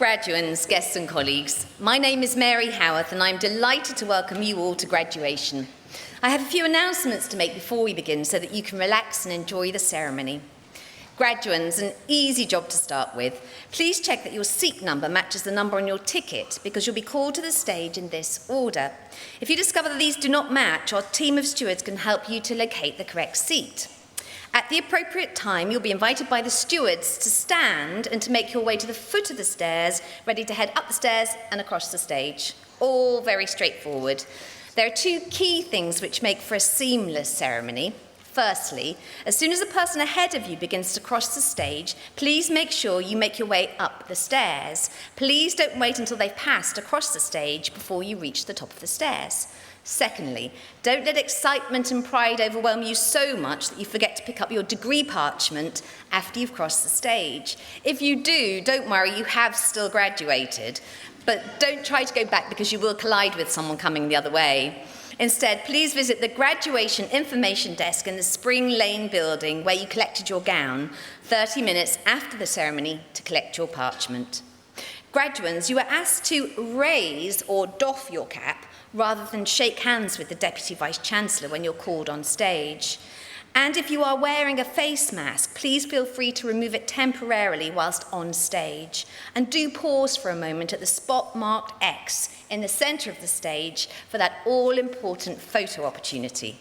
Graduands, guests and colleagues, my name is Mary Howarth and I'm delighted to welcome you all to graduation. I have a few announcements to make before we begin so that you can relax and enjoy the ceremony. Graduands, an easy job to start with. Please check that your seat number matches the number on your ticket because you'll be called to the stage in this order. If you discover that these do not match, our team of stewards can help you to locate the correct seat. At the appropriate time, you'll be invited by the stewards to stand and to make your way to the foot of the stairs, ready to head up the stairs and across the stage. All very straightforward. There are two key things which make for a seamless ceremony. Firstly, as soon as the person ahead of you begins to cross the stage, please make sure you make your way up the stairs. Please don't wait until they've passed across the stage before you reach the top of the stairs. Secondly, don't let excitement and pride overwhelm you so much that you forget to pick up your degree parchment after you've crossed the stage. If you do, don't worry, you have still graduated. But don't try to go back because you will collide with someone coming the other way. Instead, please visit the graduation information desk in the Spring Lane building where you collected your gown 30 minutes after the ceremony to collect your parchment. Graduands, you are asked to raise or doff your cap rather than shake hands with the Deputy Vice-Chancellor when you're called on stage. And if you are wearing a face mask, please feel free to remove it temporarily whilst on stage. And do pause for a moment at the spot marked X in the centre of the stage for that all-important photo opportunity.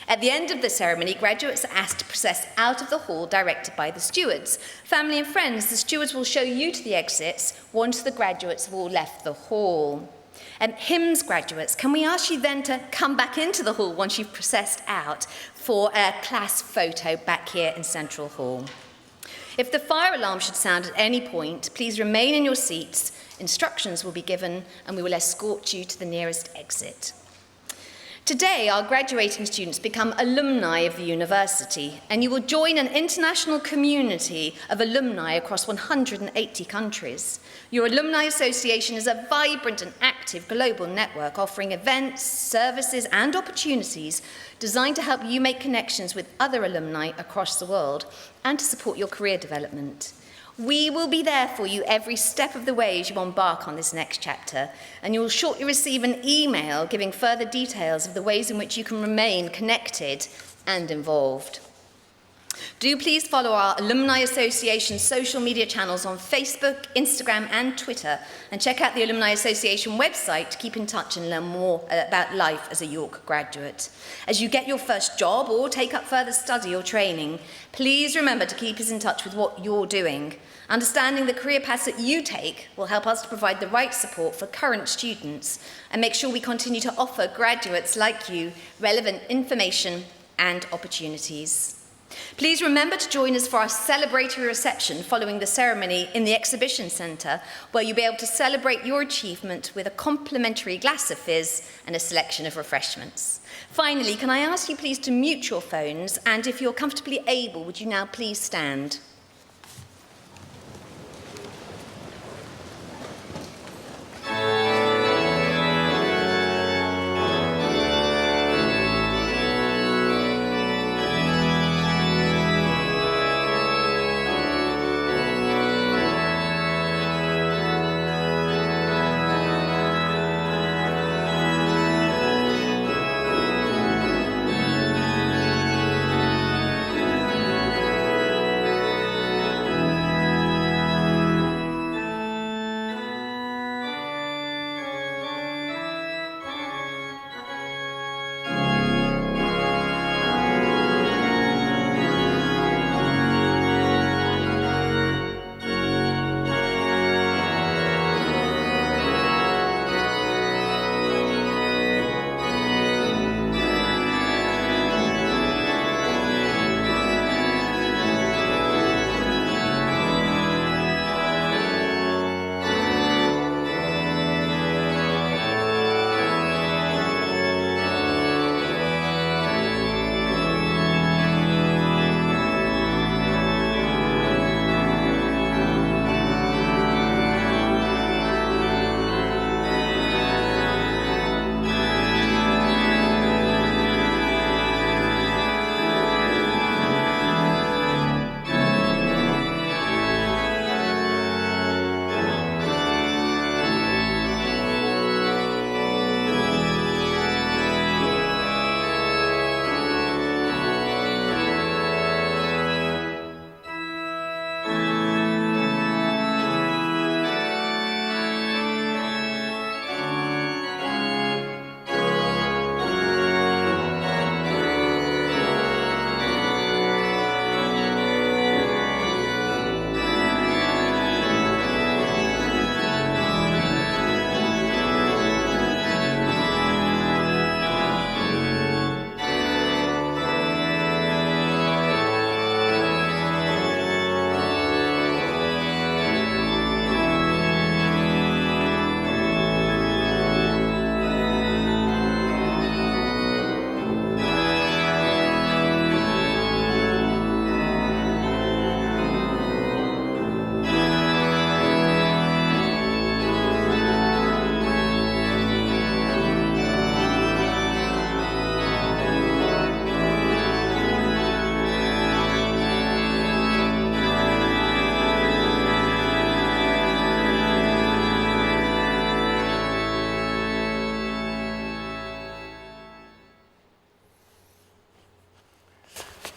At the end of the ceremony, graduates are asked to process out of the hall directed by the stewards. Family and friends, the stewards will show you to the exits once the graduates have all left the hall. HIMS graduates, can we ask you then to come back into the hall once you've processed out for a class photo back here in Central Hall? If the fire alarm should sound at any point, please remain in your seats. Instructions will be given and we will escort you to the nearest exit. Today, our graduating students become alumni of the university, and you will join an international community of alumni across 180 countries. Your alumni association is a vibrant and active global network offering events, services, and opportunities designed to help you make connections with other alumni across the world and to support your career development. We will be there for you every step of the way as you embark on this next chapter, and you will shortly receive an email giving further details of the ways in which you can remain connected and involved. Do please follow our Alumni Association social media channels on Facebook, Instagram and Twitter, and check out the Alumni Association website to keep in touch and learn more about life as a York graduate. As you get your first job or take up further study or training, please remember to keep us in touch with what you're doing. Understanding the career paths that you take will help us to provide the right support for current students and make sure we continue to offer graduates like you relevant information and opportunities. Please remember to join us for our celebratory reception following the ceremony in the Exhibition Centre, where you'll be able to celebrate your achievement with a complimentary glass of fizz and a selection of refreshments. Finally, can I ask you please to mute your phones, and if you're comfortably able, would you now please stand?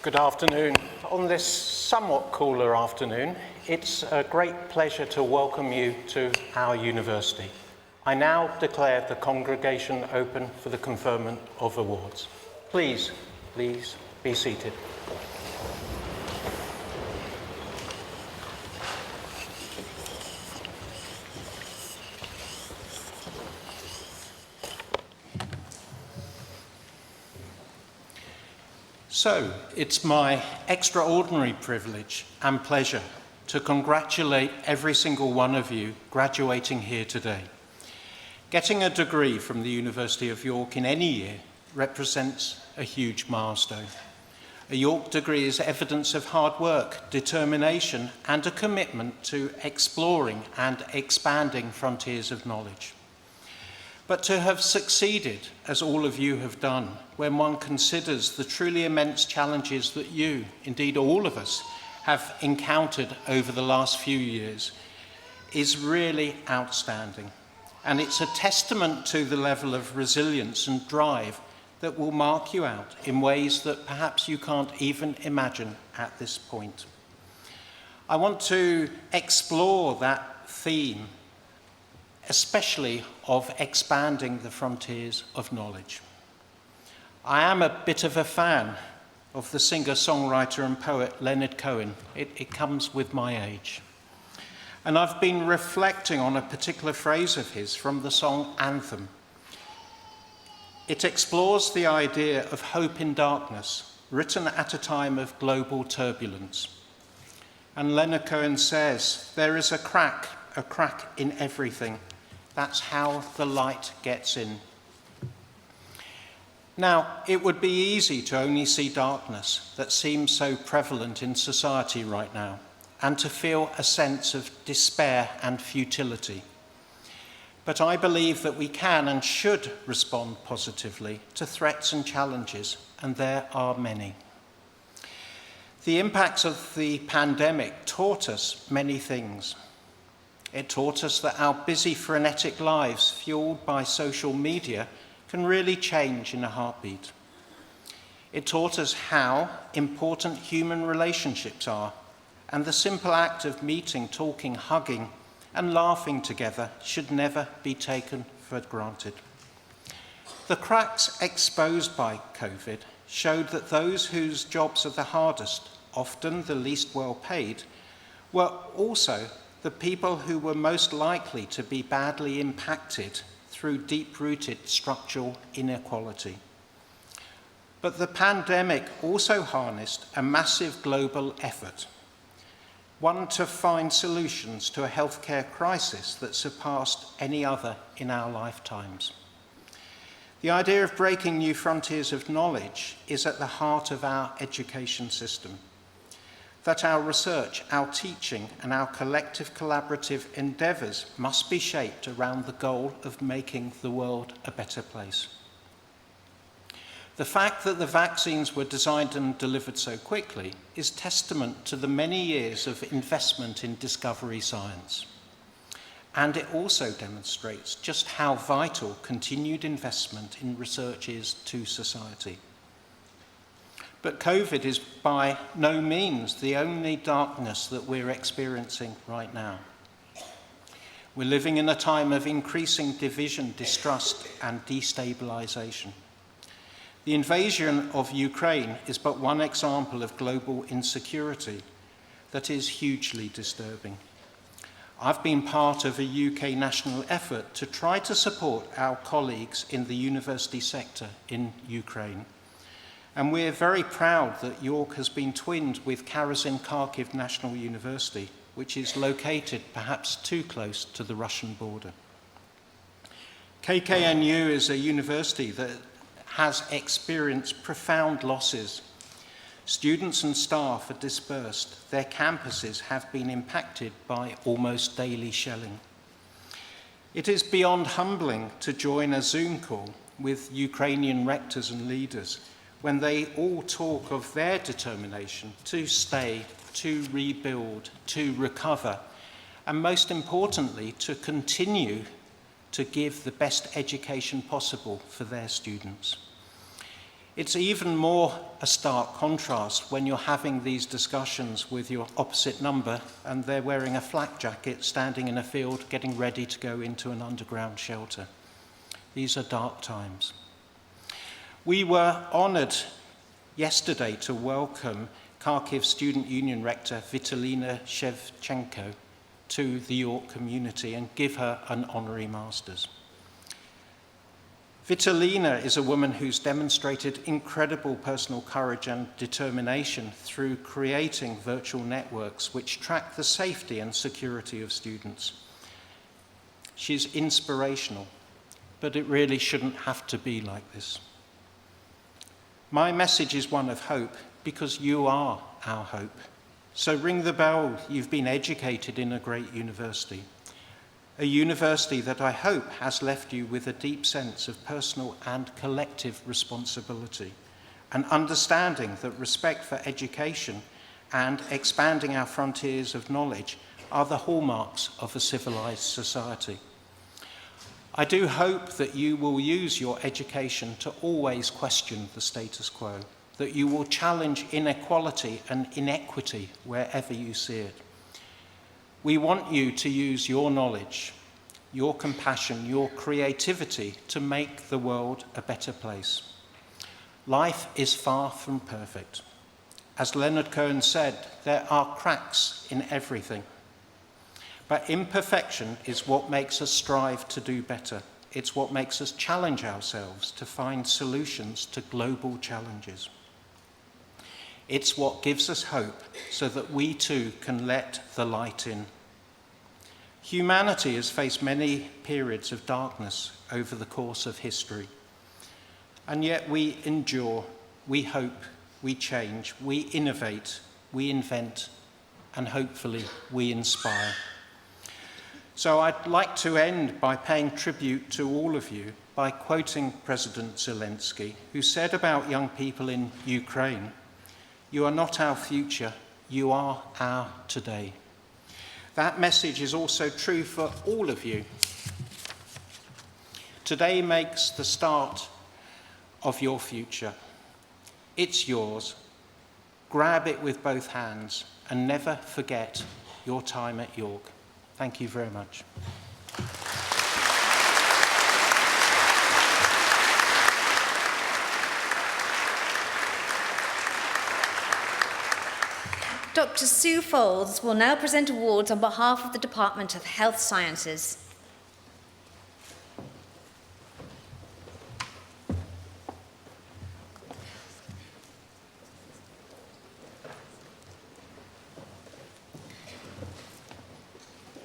Good afternoon. On this somewhat cooler afternoon, it's a great pleasure to welcome you to our university. I now declare the congregation open for the conferment of awards. Please be seated. So, it's my extraordinary privilege and pleasure to congratulate every single one of you graduating here today. Getting a degree from the University of York in any year represents a huge milestone. A York degree is evidence of hard work, determination, and a commitment to exploring and expanding frontiers of knowledge. But to have succeeded, as all of you have done, when one considers the truly immense challenges that you, indeed all of us, have encountered over the last few years, is really outstanding. And it's a testament to the level of resilience and drive that will mark you out in ways that perhaps you can't even imagine at this point. I want to explore that theme, especially of expanding the frontiers of knowledge. I am a bit of a fan of the singer, songwriter and poet Leonard Cohen. It comes with my age. And I've been reflecting on a particular phrase of his from the song Anthem. It explores the idea of hope in darkness, written at a time of global turbulence. And Leonard Cohen says, "There is a crack in everything. That's how the light gets in." Now, it would be easy to only see darkness that seems so prevalent in society right now, and to feel a sense of despair and futility. But I believe that we can and should respond positively to threats and challenges, and there are many. The impacts of the pandemic taught us many things. It taught us that our busy, frenetic lives, fueled by social media, can really change in a heartbeat. It taught us how important human relationships are, and the simple act of meeting, talking, hugging, and laughing together should never be taken for granted. The cracks exposed by COVID showed that those whose jobs are the hardest, often the least well paid, were also the people who were most likely to be badly impacted through deep-rooted structural inequality. But the pandemic also harnessed a massive global effort, one to find solutions to a healthcare crisis that surpassed any other in our lifetimes. The idea of breaking new frontiers of knowledge is at the heart of our education system. That our research, our teaching, and our collective collaborative endeavours must be shaped around the goal of making the world a better place. The fact that the vaccines were designed and delivered so quickly is testament to the many years of investment in discovery science. And it also demonstrates just how vital continued investment in research is to society. But COVID is by no means the only darkness that we're experiencing right now. We're living in a time of increasing division, distrust, and destabilization. The invasion of Ukraine is but one example of global insecurity that is hugely disturbing. I've been part of a UK national effort to try to support our colleagues in the university sector in Ukraine. And we're very proud that York has been twinned with Kharkiv National University, which is located perhaps too close to the Russian border. KKNU is a university that has experienced profound losses. Students and staff are dispersed. Their campuses have been impacted by almost daily shelling. It is beyond humbling to join a Zoom call with Ukrainian rectors and leaders when they all talk of their determination to stay, to rebuild, to recover, and most importantly, to continue to give the best education possible for their students. It's even more a stark contrast when you're having these discussions with your opposite number and they're wearing a flak jacket, standing in a field, getting ready to go into an underground shelter. These are dark times. We were honoured yesterday to welcome Kharkiv Student Union Rector Vitalina Shevchenko to the York community and give her an honorary master's. Vitalina is a woman who's demonstrated incredible personal courage and determination through creating virtual networks which track the safety and security of students. She's inspirational, but it really shouldn't have to be like this. My message is one of hope because you are our hope. So ring the bell. You've been educated in a great university. A university that I hope has left you with a deep sense of personal and collective responsibility, an understanding that respect for education and expanding our frontiers of knowledge are the hallmarks of a civilized society. I do hope that you will use your education to always question the status quo, that you will challenge inequality and inequity wherever you see it. We want you to use your knowledge, your compassion, your creativity to make the world a better place. Life is far from perfect. As Leonard Cohen said, there are cracks in everything. But imperfection is what makes us strive to do better. It's what makes us challenge ourselves to find solutions to global challenges. It's what gives us hope so that we too can let the light in. Humanity has faced many periods of darkness over the course of history. And yet we endure, we hope, we change, we innovate, we invent, and hopefully we inspire. So I'd like to end by paying tribute to all of you by quoting President Zelensky, who said about young people in Ukraine, "You are not our future, you are our today." That message is also true for all of you. Today makes the start of your future. It's yours. Grab it with both hands and never forget your time at York. Thank you very much. Dr. Sue Folds will now present awards on behalf of the Department of Health Sciences.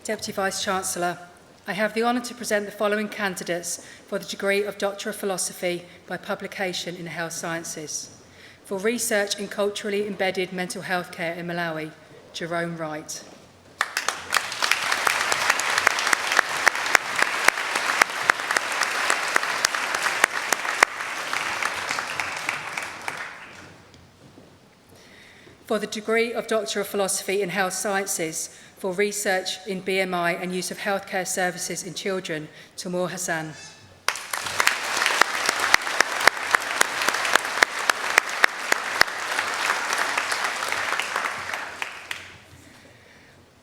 Deputy Vice-Chancellor, I have the honour to present the following candidates for the degree of Doctor of Philosophy by publication in the Health Sciences. For research in culturally embedded mental health care in Malawi, Jerome Wright. For the degree of Doctor of Philosophy in Health Sciences, for research in BMI and use of healthcare services in children, Timur Hassan.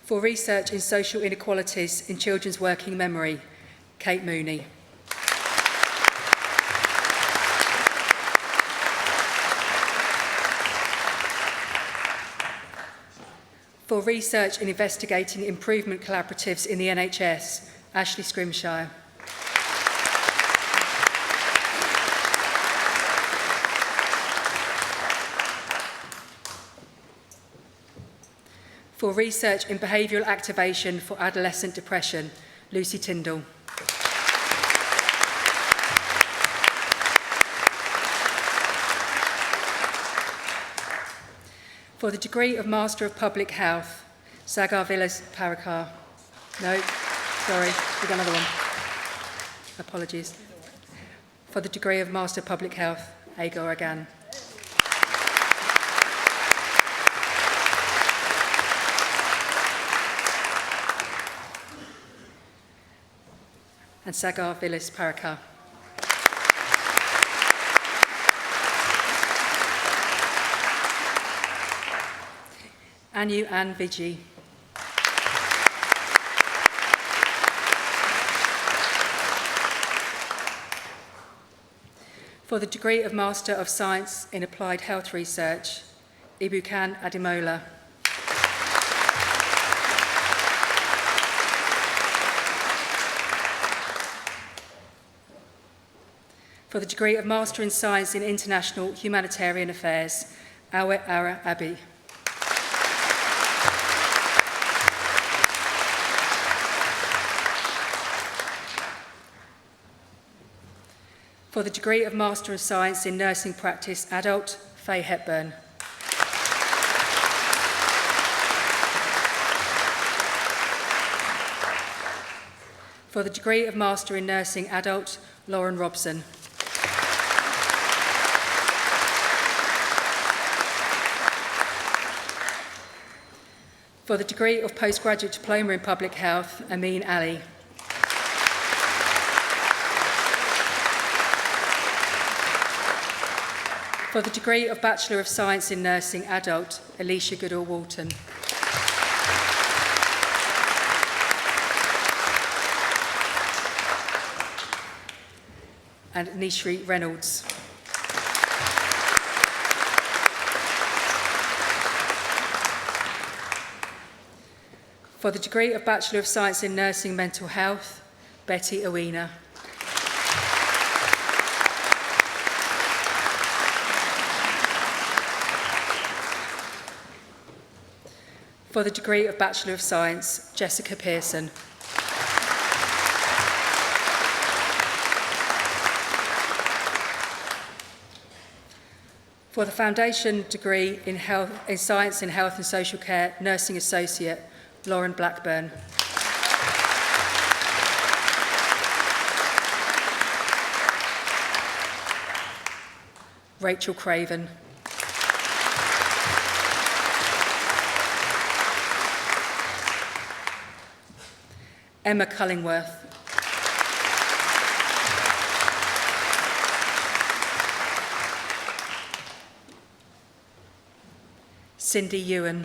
For research in social inequalities in children's working memory, Kate Mooney. For research in investigating improvement collaboratives in the NHS, Ashley Scrimshire. For research in behavioural activation for adolescent depression, Lucy Tyndall. For the degree of Master of Public Health, Sagar Villas Parakar. No, sorry, we've got another one. Apologies. For the degree of Master of Public Health, Agor Agan. And Sagar Villas Parakar. Anu Ann Vigi. For the degree of Master of Science in Applied Health Research, Ibukan Ademola. For the degree of Master in Science in International Humanitarian Affairs, Awet Ara Abi. For the degree of Master of Science in Nursing Practice, Adult, Faye Hepburn. For the degree of Master in Nursing, Adult, Lauren Robson. For the degree of Postgraduate Diploma in Public Health, Amin Ali. For the degree of Bachelor of Science in Nursing, Adult, Alicia Goodall-Walton. And Nishri Reynolds. For the degree of Bachelor of Science in Nursing Mental Health, Betty Owena. For the degree of Bachelor of Science, Jessica Pearson. For the Foundation degree in Science in Health and Social Care, Nursing Associate, Lauren Blackburn. Rachel Craven. Emma Cullingworth. Cindy Ewan.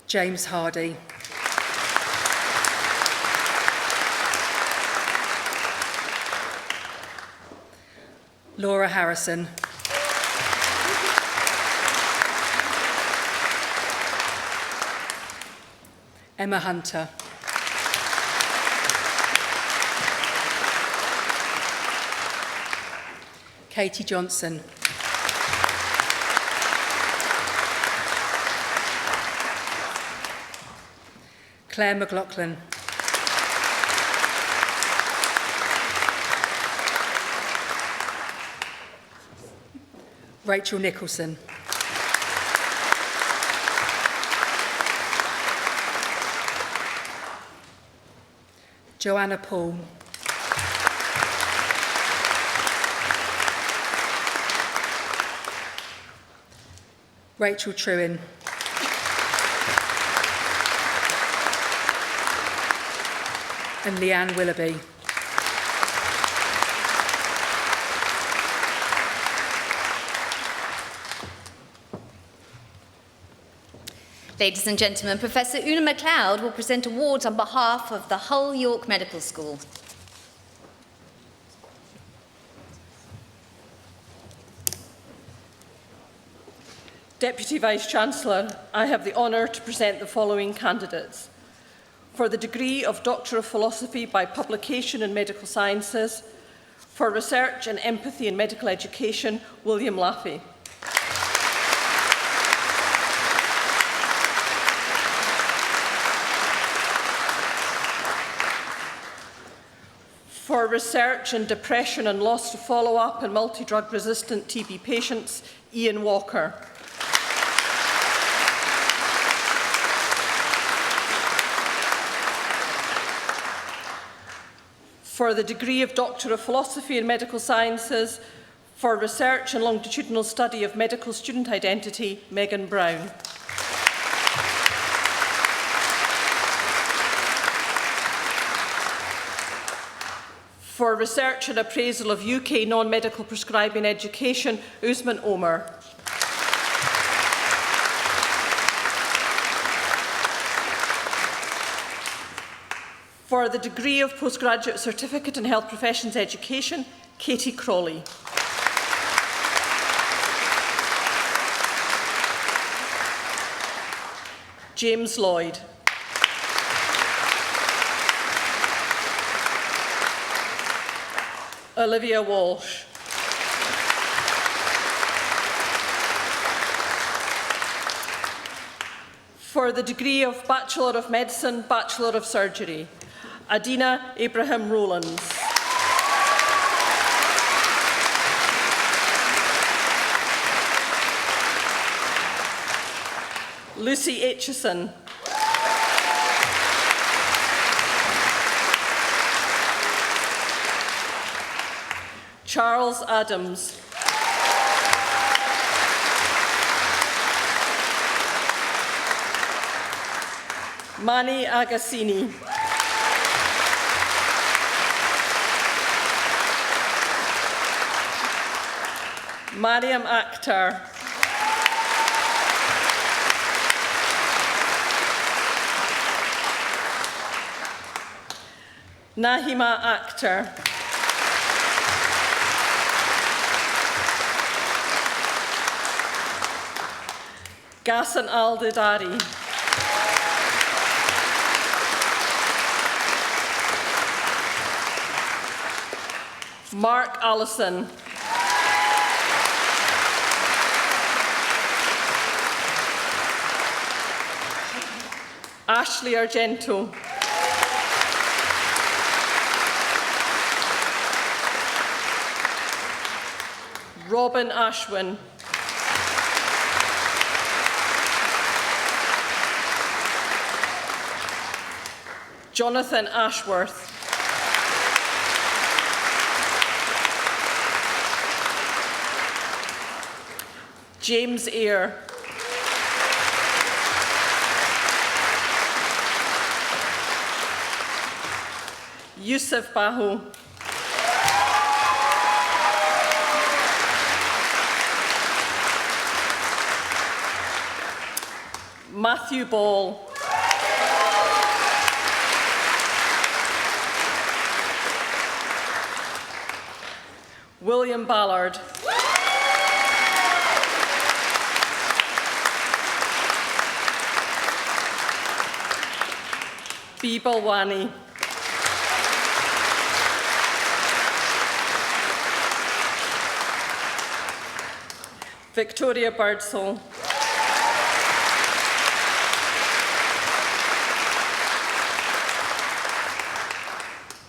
James Hardy. Laura Harrison. Emma Hunter. Katie Johnson. Claire McLaughlin. Rachel Nicholson. Joanna Paul. Rachel Trewin. And Leanne Willoughby. Ladies and gentlemen, Professor Una MacLeod will present awards on behalf of the Hull York Medical School. Deputy Vice-Chancellor, I have the honour to present the following candidates. For the degree of Doctor of Philosophy by Publication in Medical Sciences, for Research and Empathy in Medical Education, William Laffey. For Research in Depression and Loss to Follow-up in Multi-Drug Resistant TB Patients, Ian Walker. For the degree of Doctor of Philosophy in Medical Sciences, for Research and Longitudinal Study of Medical Student Identity, Megan Brown. For research and appraisal of UK non-medical prescribing education, Usman Omer. For the degree of postgraduate certificate in health professions education, Katie Crawley. James Lloyd. Olivia Walsh. For the degree of Bachelor of Medicine, Bachelor of Surgery, Adina Abraham Rowlands. Lucy Aitchison. Charles Adams. Mani Agassini. Mariam Akhtar. Nahima Akhtar. Ghassan Al-Didari. Mark Allison. Ashley Argento. Robin Ashwin. Jonathan Ashworth. James Eyre. Yusuf Bahu. Matthew Ball. William Ballard. B. Balwani. Victoria Birdsall.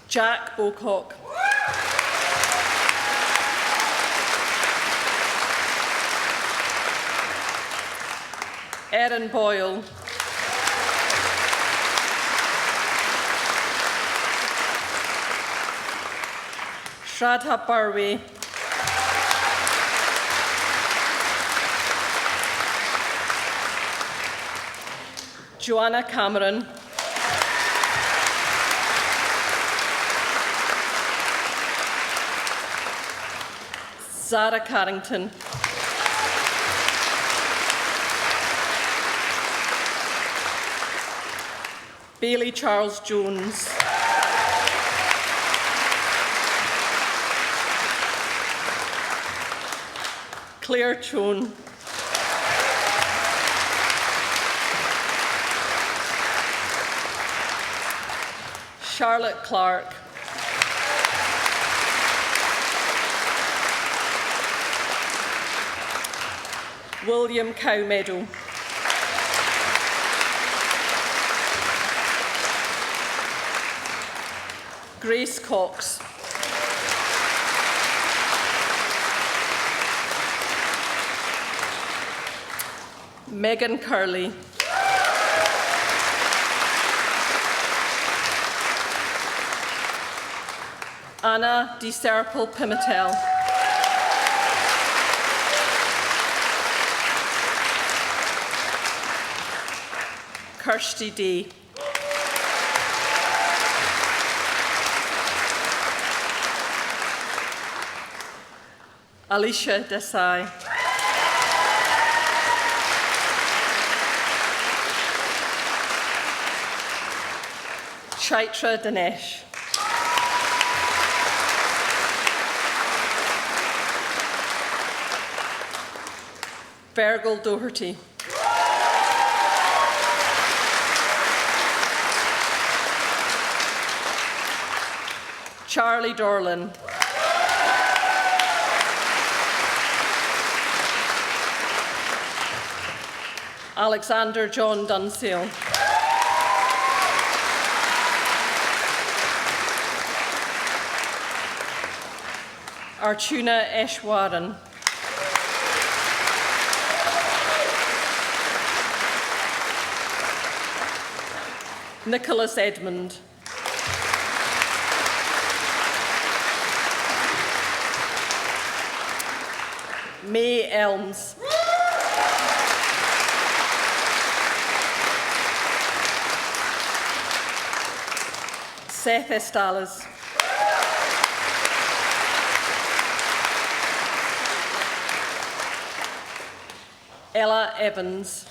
Jack Bocock. Erin Boyle. Shraddha Barwe. Joanna Cameron. Zara Carrington. Bailey Charles Jones. Claire Chone. Charlotte Clark. William Cowmeadow. Grace Cox. Megan Curley. Anna Di Serpil Pimentel. Kirsty Day. Alicia Desai. Chaitra Dinesh. Fergal Doherty. Charlie Dorlin. Alexander John Dunsale. Archuna Eshwaran. Nicholas Edmund. May Elms. Seth Estalas. Ella Evans.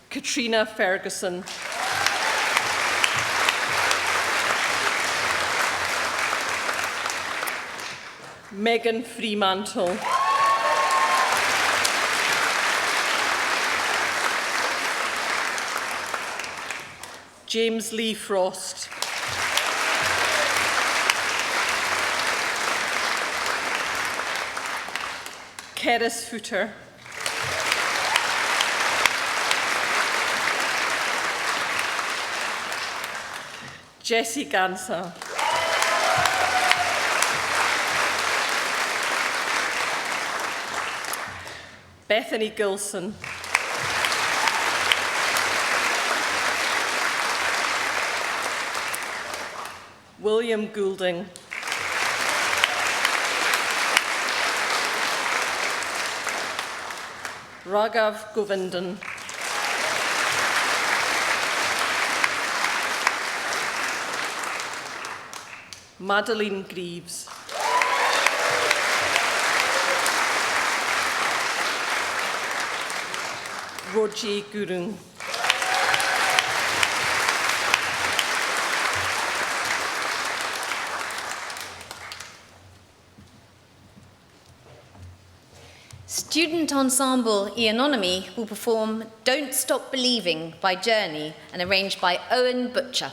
Katrina Ferguson. Megan Fremantle. James Lee Frost. Keris Footer. Jessie Gansa. Bethany Gilson. William Goulding. Raghav Govindan. Madeline Greaves. Roji Gurung. Student ensemble Eonomy will perform Don't Stop Believing by Journey and arranged by Owen Butcher.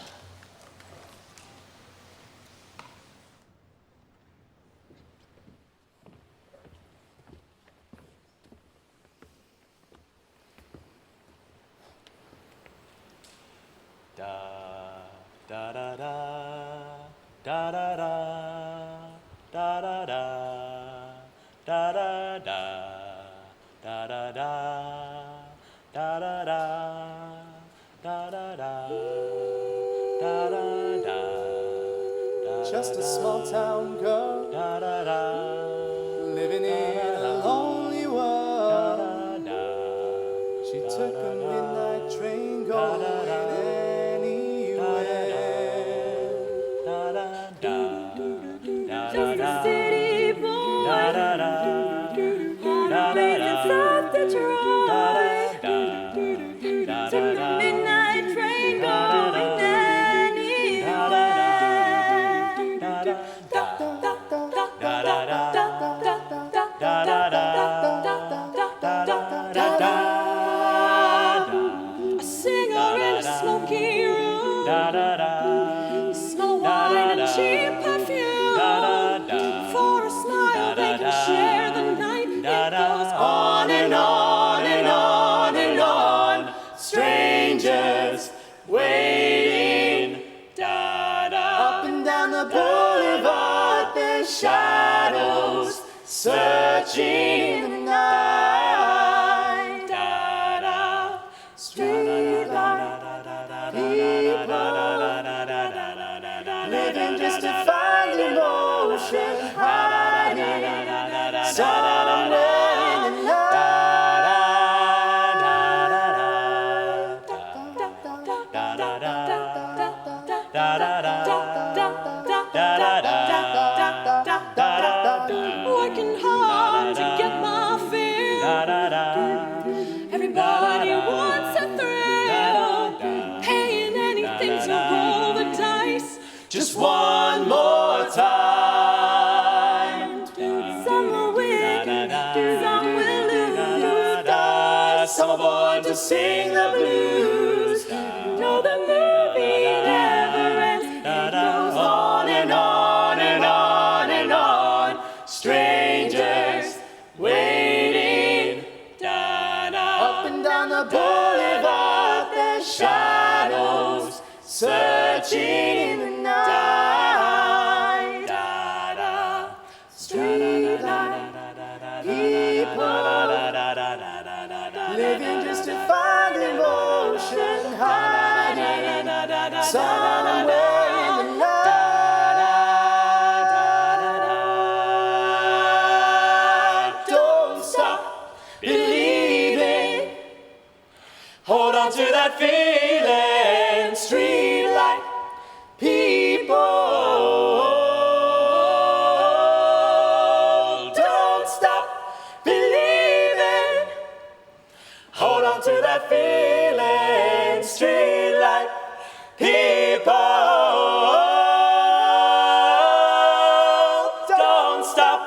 Just a small town girl living in a lonely world. She took a midnight train going anywhere. Just a city boy, raised in South Detroit. Took a midnight train going anywhere. A singer in a smoky room, smell wine and cheap perfume. For a smile they can share the night. It goes on and on and on and on. Strangers waiting. Up and down the boulevard, there's shadows searching the night. Street light, people living just to find emotion, hiding somewhere in the night. Working hard to get my fill. Everybody wants a thrill. Paying anything to roll the dice. Just one more time. Some will win, some will lose. Some are born to sing the blues. No, the movie never ends. It goes On and on and on and on. Strangers waiting. Up and down the boulevard, there's shadows searching in the night. Street light, people living just to find emotion, hiding somewhere in the night. Don't stop believing. Hold on to that feeling. Street light people. Don't stop believing. Hold on to that feeling. Street light people. Don't stop.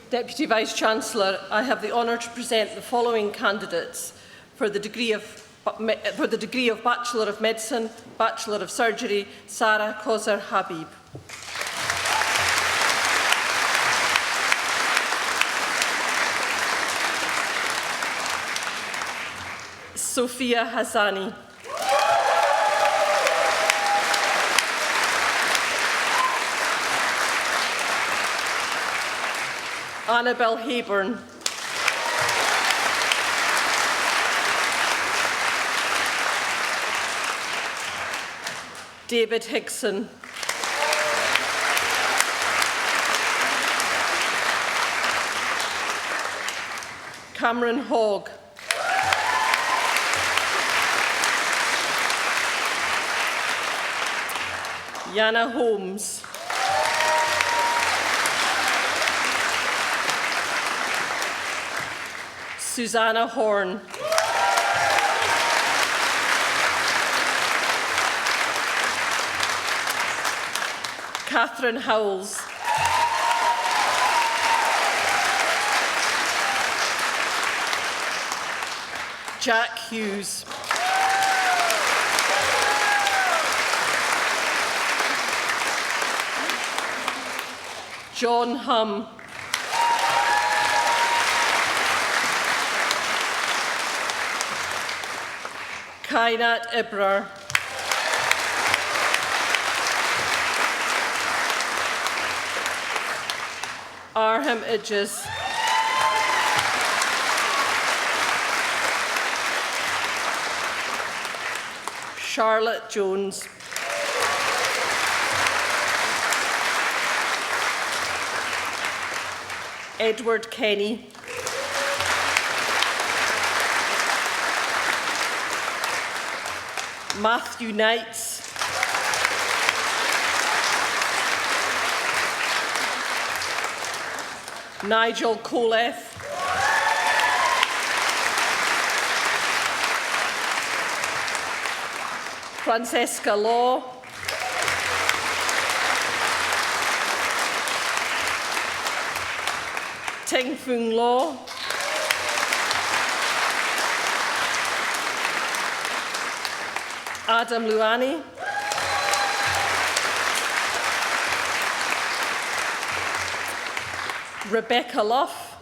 Deputy Vice-Chancellor, I have the honour to present the following candidates for the degree of Bachelor of Medicine, Bachelor of Surgery, Sarah Kozer Habib. Sophia Hassani. Annabel Hayburn. David Hickson. Cameron Hogg. Yana Holmes. Susanna Horn. Catherine Howells. Jack Hughes. John Hum. Kainat Ibrar. Arham Idris. Charlotte Jones. Edward Kenny. Matthew Knights. Nigel Coleth. Francesca Law. Ting Fung Law. Adam Luani. Rebecca Luff.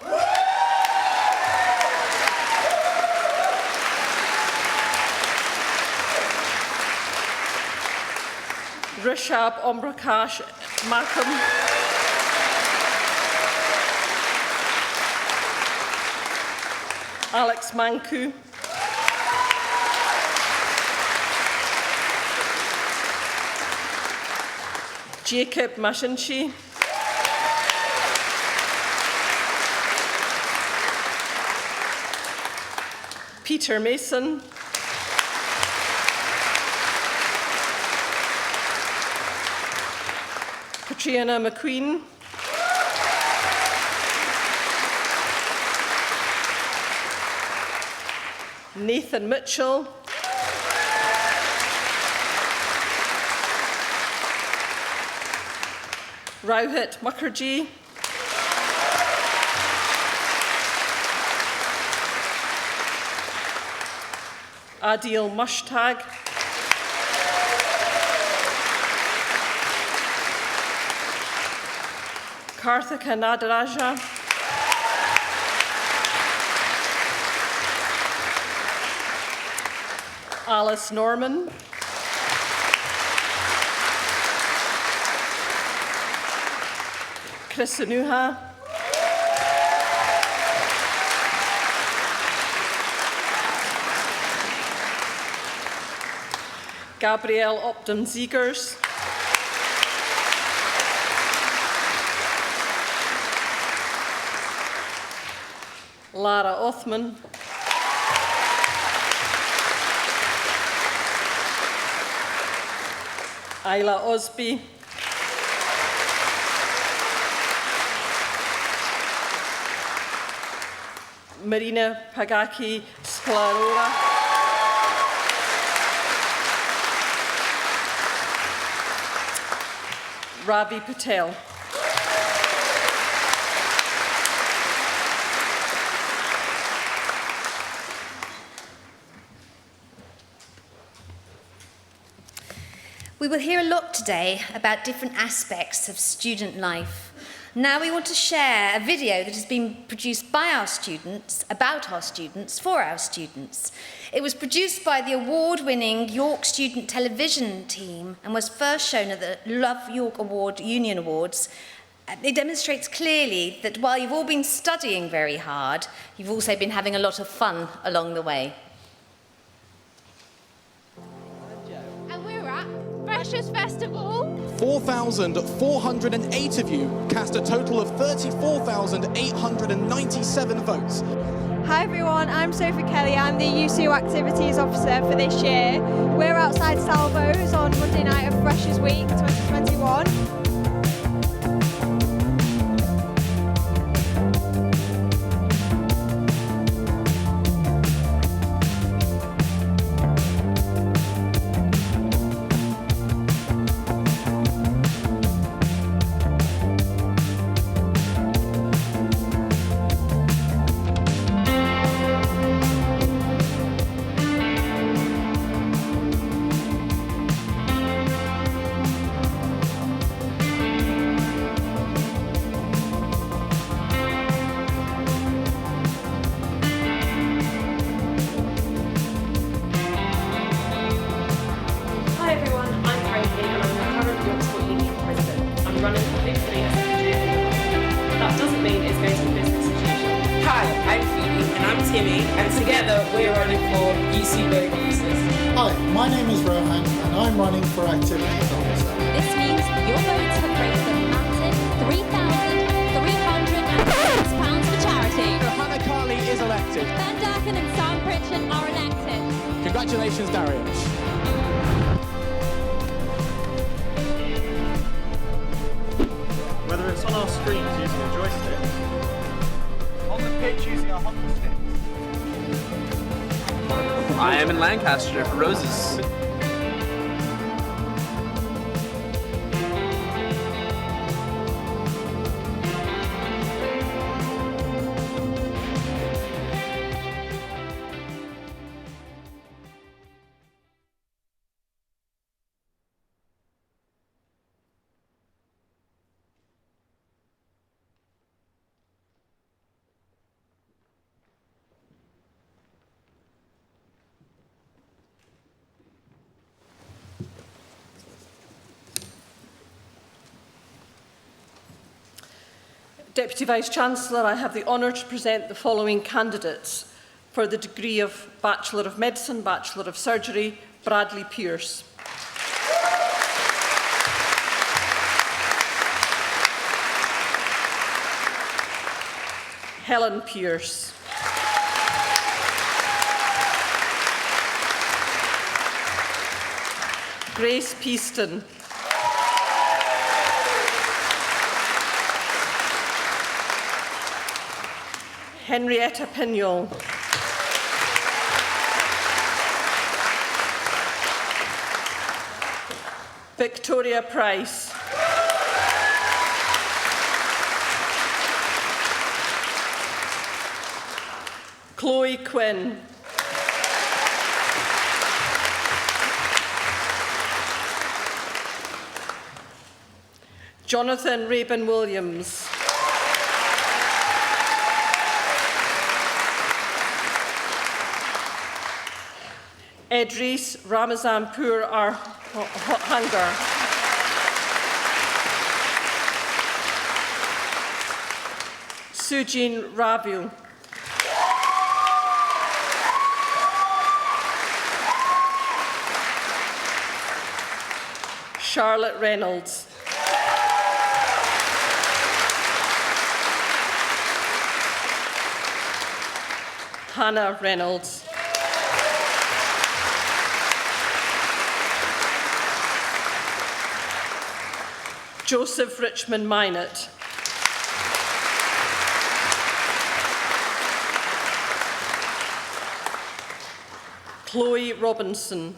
Rishab Omprakash Markham, Alex Manku, Jacob Mashinchi, Peter Mason, Katrina McQueen, Nathan Mitchell, Rohit Mukherjee, Adil Mushtag, Karthika Nadaraja, Alice Norman, Chris Anuha, Gabrielle Optum Ziegers, Lara Othman, Ayla Osby, Marina Pagaki Sklarora, Ravi Patel. We will hear a lot today about different aspects of student life. Now we want to share a video that has been produced by our students, about our students, for our students. It was produced by the award-winning York Student Television team and was first shown at the Love York Award Union Awards. It demonstrates clearly that while you've all been studying very hard, you've also been having a lot of fun along the way. And we're at Freshers' Festival. 4,408 of you cast a total of 34,897 votes. Hi everyone, I'm Sophie Kelly. I'm the UCU Activities Officer for this year. We're outside Salvo's on Monday night of Freshers Week 2021. Hi, my name is Rohan and I'm running for Activities Officer. This means your votes have raised a massive £3,306 for charity. Hannah Carley is elected. Ben Durkin and Sam Pritchard are elected. Congratulations, Darius. Whether it's on our screens using a joystick, on the pitch using a hockey stick. I am in Lancaster for Roses. Deputy Vice-Chancellor, I have the honour to present the following candidates for the degree of Bachelor of Medicine, Bachelor of Surgery, Bradley Pearce. Helen Pearce. Grace Peaston. Henrietta Pignol. Victoria Price. Chloe Quinn. Jonathan Rabin Williams. Edris Ramazanpur Hangar. Sujin Ravu. Charlotte Reynolds. Hannah Reynolds. Joseph Richmond Minot. Chloe Robinson.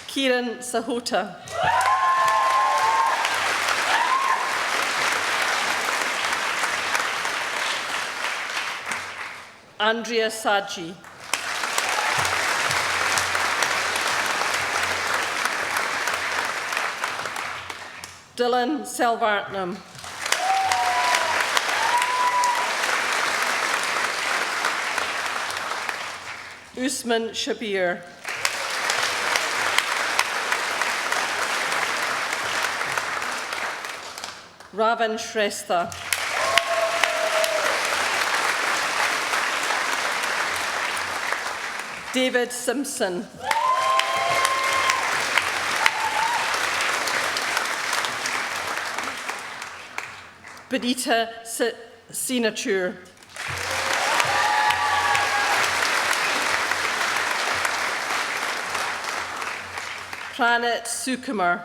Kieran Sahota. Andrea Saji. Dylan Selvartnam. Usman Shabir. Ravan Shrestha. David Simpson. Benita Sinature. Pranit Sukumar.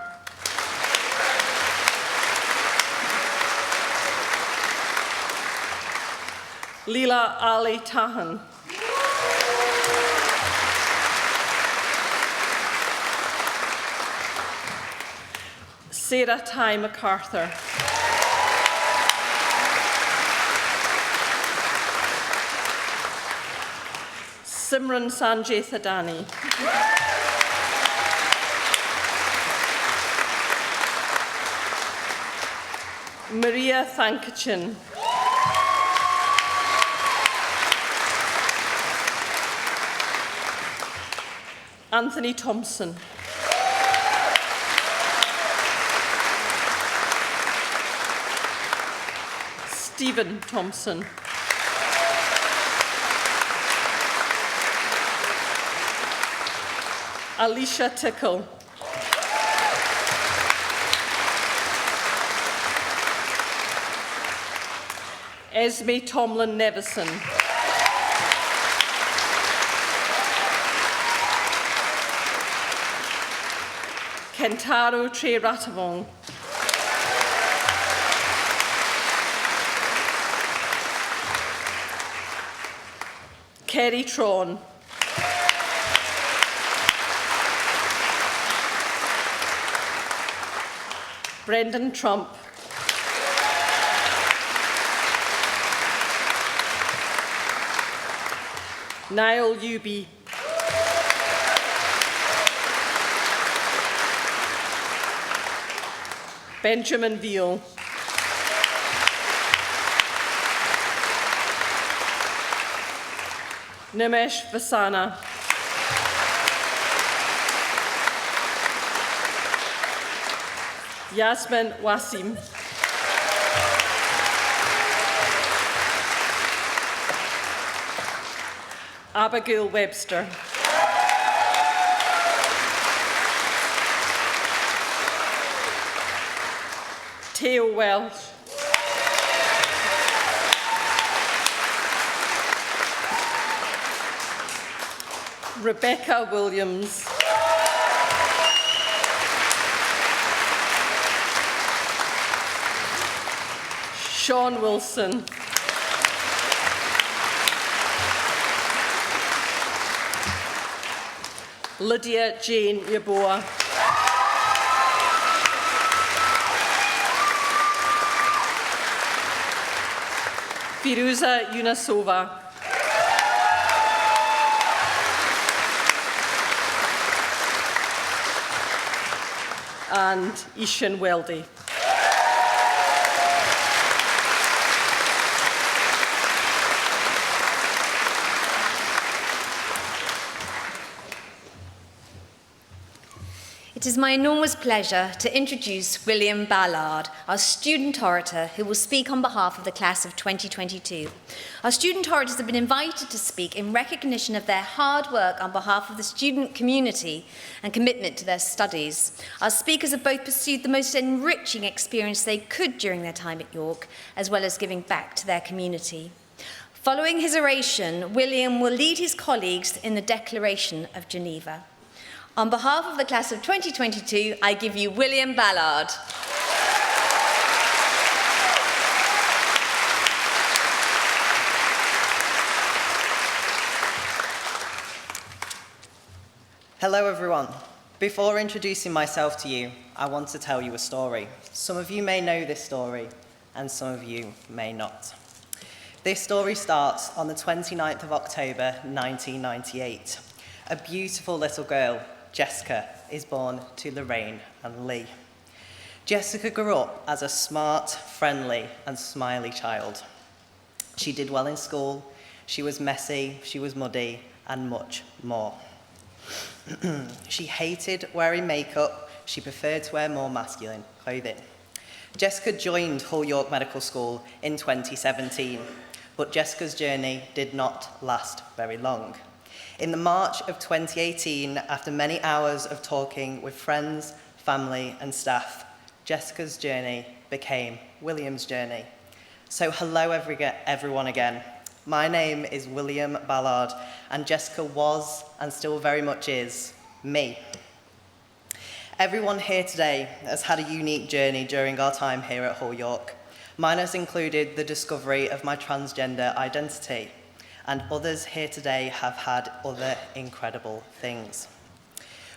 Leela Ali Tahan. Sarah Ty MacArthur. Simran Sanjay Thadani. Maria Thankachin. Anthony Thompson. Stephen Thompson. Alicia Tickle. Esme Tomlin Nevison. Kentaro Tre Ratavong. Kerry Tron. Brendan Trump. Niall Uby. Benjamin Veal. Nimesh Vasana. Yasmin Wasim. Abigail Webster. Theo Welsh. Rebecca Williams. Sean Wilson. Lydia Jane Yaboa. Firuza Yunusova. And Ishan Weldy. It is my enormous pleasure to introduce William Ballard, our student orator who will speak on behalf of the class of 2022. Our student orators have been invited to speak in recognition of their hard work on behalf of the student community and commitment to their studies. Our speakers have both pursued the most enriching experience they could during their time at York, as well as giving back to their community. Following his oration, William will lead his colleagues in the Declaration of Geneva. On behalf of the class of 2022, I give you William Ballard. Hello everyone. Before introducing myself to you, I want to tell you a story. Some of you may know this story, and some of you may not. This story starts on the 29th of October, 1998. A beautiful little girl, Jessica, is born to Lorraine and Lee. Jessica grew up as a smart, friendly, and smiley child. She did well in school, she was messy, she was muddy, and much more. She hated wearing makeup, she preferred to wear more masculine clothing. Jessica joined Hull York Medical School in 2017, but Jessica's journey did not last very long. In the March of 2018, after many hours of talking with friends, family, and staff, Jessica's journey became William's journey. So hello everyone again. My name is William Ballard, and Jessica was, and still very much is, me. Everyone here today has had a unique journey during our time here at Hull York. Mine has included the discovery of my transgender identity, and others here today have had other incredible things.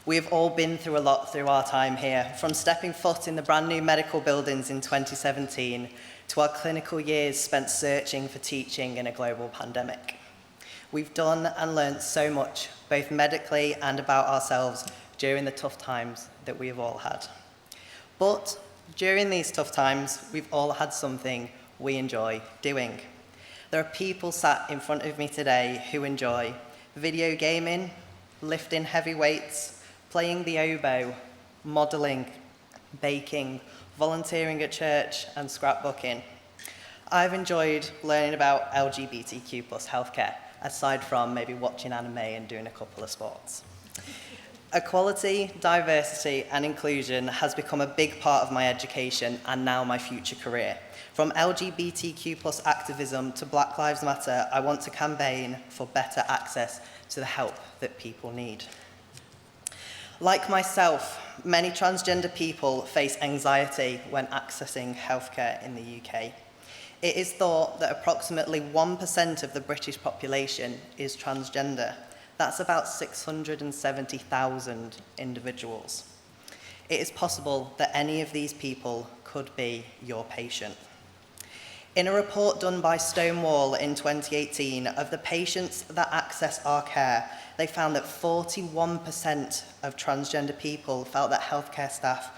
We have all been through a lot through our time here, from stepping foot in the brand new medical buildings in 2017 to our clinical years spent searching for teaching in a global pandemic. We've done and learnt so much, both medically and about ourselves, during the tough times that we have all had. But during these tough times, we've all had something we enjoy doing. There are people sat in front of me today who enjoy video gaming, lifting heavy weights, playing the oboe, modelling, baking, volunteering at church, and scrapbooking. I've enjoyed learning about LGBTQ+ healthcare, aside from maybe watching anime and doing a couple of sports. Equality, diversity, and inclusion has become a big part of my education and now my future career. From LGBTQ+ activism to Black Lives Matter, I want to campaign for better access to the help that people need. Like myself, many transgender people face anxiety when accessing healthcare in the UK. It is thought that approximately 1% of the British population is transgender. That's about 670,000 individuals. It is possible that any of these people could be your patient. In a report done by Stonewall in 2018 of the patients that access our care, they found that 41% of transgender people felt that healthcare staff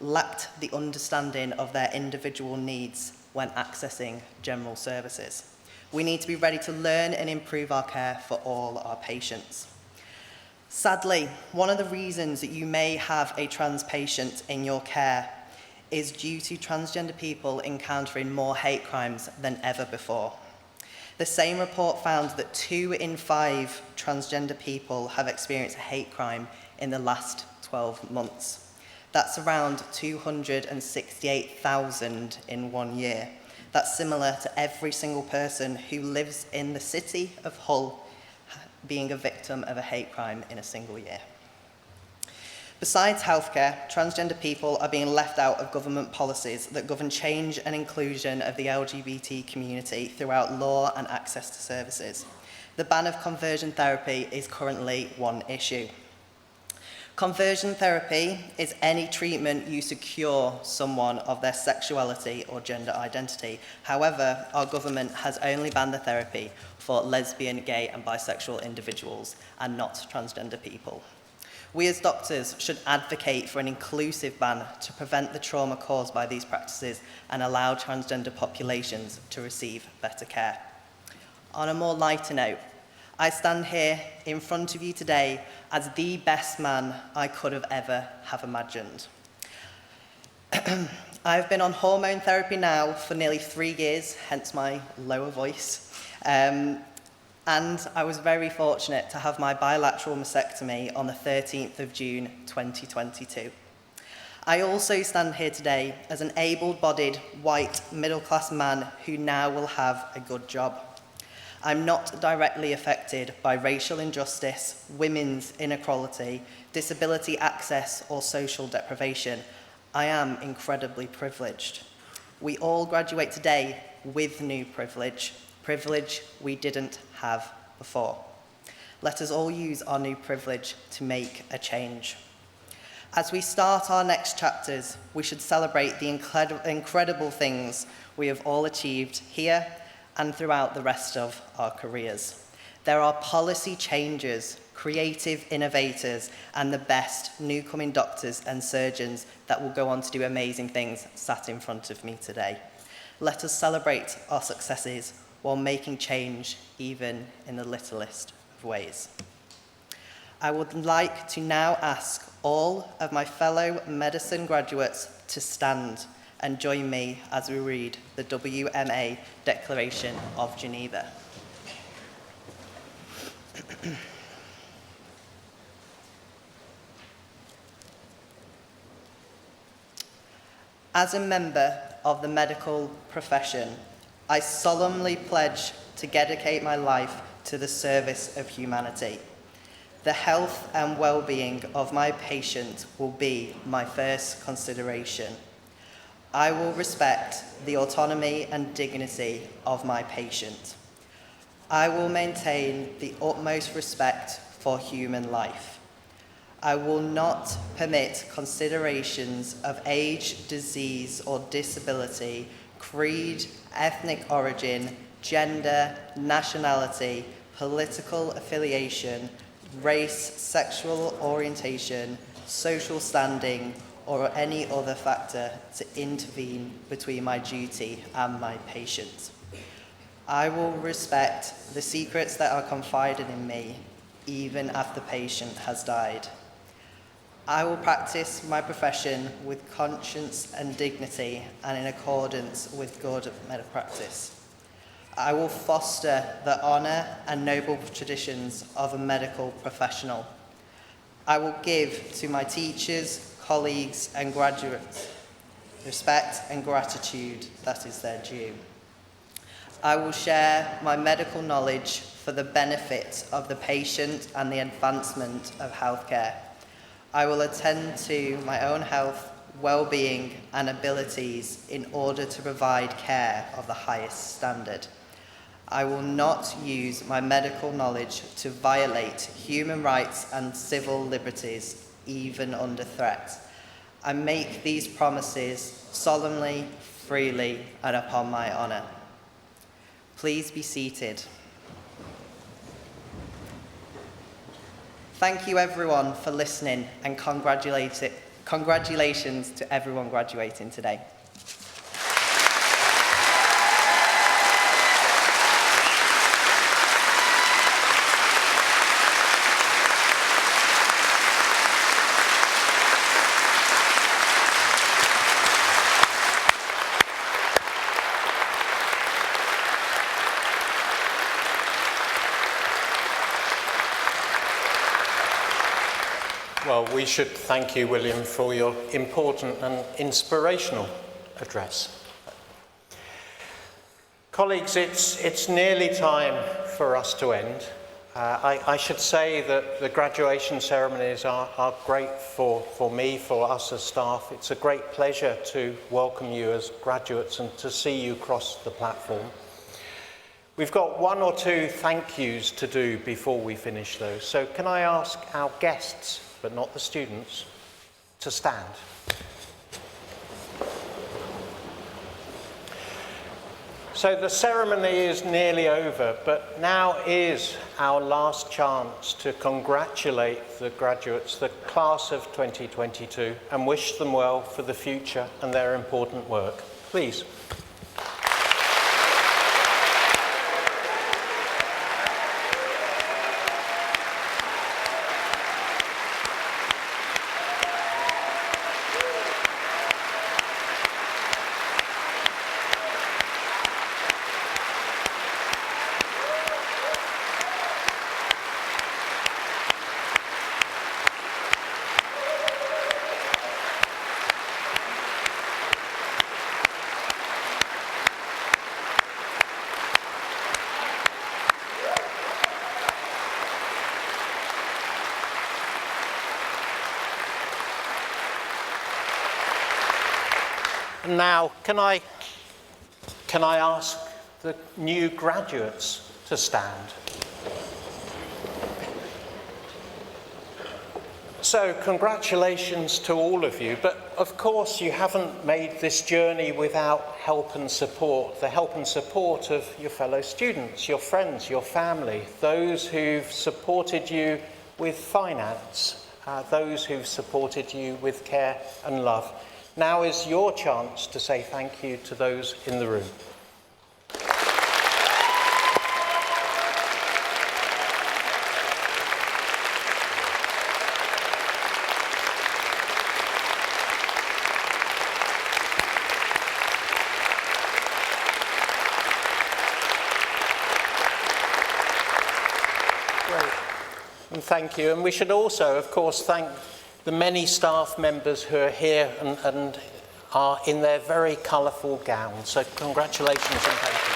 lacked the understanding of their individual needs when accessing general services. We need to be ready to learn and improve our care for all our patients. Sadly, one of the reasons that you may have a trans patient in your care is due to transgender people encountering more hate crimes than ever before. The same report found that 2 in 5 transgender people have experienced a hate crime in the last 12 months. That's around 268,000 in 1 year. That's similar to every single person who lives in the city of Hull being a victim of a hate crime in a single year. Besides healthcare, transgender people are being left out of government policies that govern change and inclusion of the LGBT community throughout law and access to services. The ban of conversion therapy is currently one issue. Conversion therapy is any treatment used to cure someone of their sexuality or gender identity. However, our government has only banned the therapy for lesbian, gay, and bisexual individuals and not transgender people. We as doctors should advocate for an inclusive ban to prevent the trauma caused by these practices and allow transgender populations to receive better care. On a more lighter note, I stand here in front of you today as the best man I could have ever have imagined. I've been on hormone therapy now for nearly 3 years, hence my lower voice. And I was very fortunate to have my bilateral mastectomy on the 13th of June 2022. I also stand here today as an able-bodied, white, middle-class man who now will have a good job. I'm not directly affected by racial injustice, women's inequality, disability access, or social deprivation. I am incredibly privileged. We all graduate today with new privilege we didn't have before. Let us all use our new privilege to make a change. As we start our next chapters, we should celebrate the incredible things we have all achieved here and throughout the rest of our careers. There are policy changers, creative innovators, and the best new-coming doctors and surgeons that will go on to do amazing things sat in front of me today. Let us celebrate our successes while making change even in the littlest of ways. I would like to now ask all of my fellow medicine graduates to stand and join me as we read the WMA Declaration of Geneva. As a member of the medical profession, I solemnly pledge to dedicate my life to the service of humanity. The health and well-being of my patient will be my first consideration. I will respect the autonomy and dignity of my patient. I will maintain the utmost respect for human life. I will not permit considerations of age, disease, or disability, creed, ethnic origin, gender, nationality, political affiliation, race, sexual orientation, social standing, or any other factor to intervene between my duty and my patient. I will respect the secrets that are confided in me, even after the patient has died. I will practice my profession with conscience and dignity and in accordance with good medical practice. I will foster the honour and noble traditions of a medical professional. I will give to my teachers, colleagues and graduates respect and gratitude that is their due. I will share my medical knowledge for the benefit of the patient and the advancement of healthcare. I will attend to my own health, well-being and abilities in order to provide care of the highest standard. I will not use my medical knowledge to violate human rights and civil liberties, even under threat. I make these promises solemnly, freely, and upon my honour. Please be seated. Thank you everyone for listening, and congratulations to everyone graduating today. we should thank you, William, for your important and inspirational address. Colleagues, it's nearly time for us to end. I should say that the graduation ceremonies are great for me, for us as staff. It's a great pleasure to welcome you as graduates and to see you cross the platform. We've got one or two thank yous to do before we finish those. So can I ask our guests, but not the students, to stand? So the ceremony is nearly over, but now is our last chance to congratulate the graduates, the class of 2022, and wish them well for the future and their important work. Please. Now, can I ask the new graduates to stand? So, congratulations to all of you, but of course you haven't made this journey without help and support, the help and support of your fellow students, your friends, your family, those who've supported you with finance, those who've supported you with care and love. Now is your chance to say thank you to those in the room. Great. And thank you. And we should also, of course, thank the many staff members who are here and are in their very colourful gowns. So congratulations and thank you.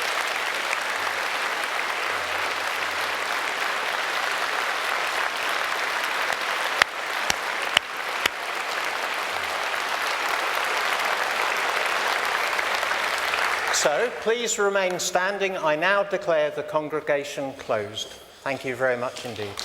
So please remain standing. I now declare the congregation closed. Thank you very much indeed.